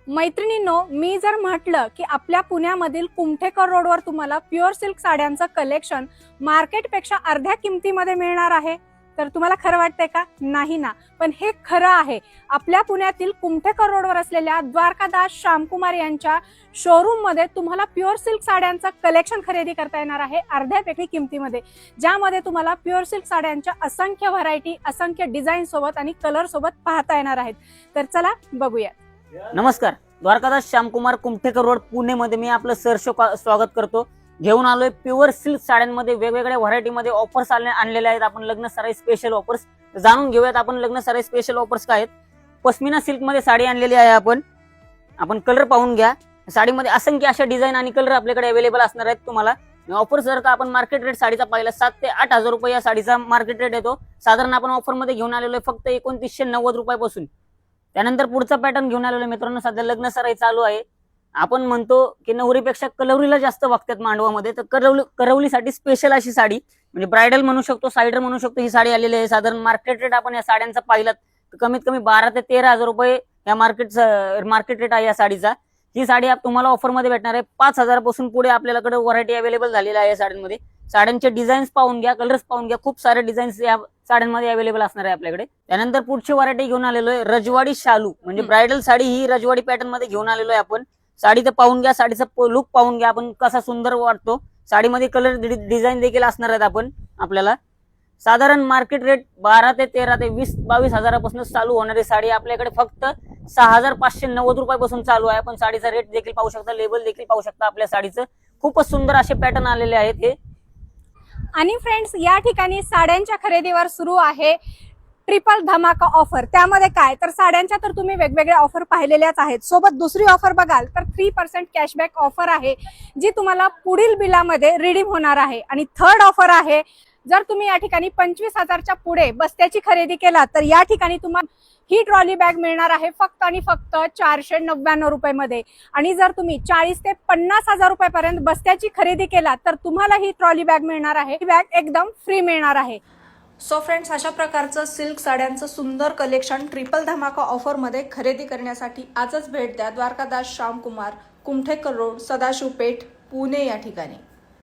मैत्रिणींनो, मी जर म्हटलं की आपल्या पुण्यामधील कुमठेकर रोडवर तुम्हाला प्युअर सिल्क साड्यांचं कलेक्शन मार्केटपेक्षा अर्ध्या किमतीमध्ये मिळणार आहे, तर तुम्हाला खरं वाटतंय का? नाही ना. पण हे खरं आहे. आपल्या पुण्यातील कुमठेकर रोडवर असलेल्या द्वारकादास श्यामकुमार यांच्या शोरूम मध्ये तुम्हाला प्युअर सिल्क साड्यांचं कलेक्शन खरेदी करता येणार आहे अर्ध्यापेक्षा किमतीमध्ये, ज्यामध्ये तुम्हाला प्युअर सिल्क साड्यांच्या असंख्य व्हरायटी, असंख्य डिझाईन सोबत आणि कलर सोबत पाहता येणार आहेत. तर चला बघूया. नमस्कार. द्वारकादास श्यामकुमार कुमठेकर रोड पुणे मध्ये मी आपलं सहर्ष स्वागत करतो. घेऊन आलोय प्युअर सिल्क साड्यांमध्ये वेगवेगळ्या व्हरायटी मध्ये ऑफर्स आणलेले आहेत. आपण लग्न सराई स्पेशल ऑफर्स जाणून घेऊयात. आपण लग्न सराई स्पेशल ऑफर्स काय आहेत. पश्मिना सिल्क मध्ये साडी आणलेली आहे. आपण कलर पाहून घ्या. साडीमध्ये असंख्य अशा डिझाईन आणि कलर आपल्याकडे अवेलेबल असणार आहेत. तुम्हाला ऑफर जर का आपण मार्केट रेट साडीचा पाहिला 7 ते 8 हजार रुपये या साडीचा मार्केट रेट येतो. साधारण आपण ऑफर मध्ये घेऊन आलेलो आहे फक्त 2990 रुपयापासून. त्यानंतर पुढचा पॅटर्न घेऊन आलेलो मित्रांनो. सध्या लग्न सराई चालू आहे. आपण म्हणतो की नवरीपेक्षा कलवरीला जास्त बघतात मांडवामध्ये, तर करवलीसाठी स्पेशल अशी साडी म्हणजे ब्रायडल म्हणू शकतो, सायडर म्हणू शकतो, ही साडी आलेली आहे. साधारण मार्केट रेट आपण या साड्यांचा पाहिलात तर कमीत कमी 12 ते 13 हजार रुपये या मार्केट रेट आहे या साडीचा. ही साडी तुम्हाला ऑफर मध्ये भेटणार आहे. 5000 पासून पुढे आपल्याकडे व्हरायटी अवेलेबल झालेली आहे या साड्यांमध्ये. साड्यांचे डिझाईन्स पाहून घ्या, कलर्स पाहून घ्या. खूप सारे डिझाईन्स या साड्यांमध्ये अवेलेबल असणार आहे आपल्याकडे. त्यानंतर पुढची व्हरायटी घेऊन आलेलो आहे रजवाडी शालू म्हणजे ब्रायडल साडी. ही रजवाडी पॅटर्न मध्ये घेऊन आलेलो आहे आपण. साडी तर पाहून घ्या, साडीचा लुक पाहून घ्या आपण कसा सुंदर वाटतो. साडीमध्ये कलर डिझाईन देखील असणार आहेत. आपल्याला साधारण मार्केट रेट 12 ते 13 ते 20-22 हजारापासून चालू होणारी साडी आपल्याकडे फक्त 6590 रुपयापासून चालू आहे. आपण साडीचा रेट देखील पाहू शकता, लेबल देखील पाहू शकता आपल्या साडीचं. खूपच सुंदर असे पॅटर्न आलेले आहेत हे. आणि फ्रेंड्स, या ठिकाणी साड्यांच्या खरेदीवर सुरू आहे ट्रिपल धमाका ऑफर. त्यामध्ये काय तर साड्यांच्या तर तुम्ही वेगवेगळ्या ऑफर पाहिलेल्याच आहेत. सोबत दुसरी ऑफर बघाल तर 3% कॅशबॅक ऑफर आहे, जी तुम्हाला पुढील बिलामध्ये रिडीम होणार आहे. आणि थर्ड ऑफर आहे, जर तुम्ही या ठिकाणी 25,000च्या पुढे बस्त्याची खरेदी केला तर या ठिकाणी तुम्हाला ही ट्रॉली बॅग मिळणार आहे फक्त आणि फक्त 499 रुपयामध्ये. आणि जर तुम्ही 40 ते 50 हजार रुपयापर्यंत बस्त्याची खरेदी केला तर तुम्हाला ही ट्रॉली बॅग मिळणार आहे. ही बॅग एकदम फ्री मिळणार आहे. सो फ्रेंड्स, अशा प्रकारचं सिल्क साड्यांचं सुंदर कलेक्शन ट्रिपल धमाका ऑफर मध्ये खरेदी करण्यासाठी आजच भेट द्या द्वारकादास श्यामकुमार कुमठेकर रोड, सदाशिव पेठ, पुणे या ठिकाणी.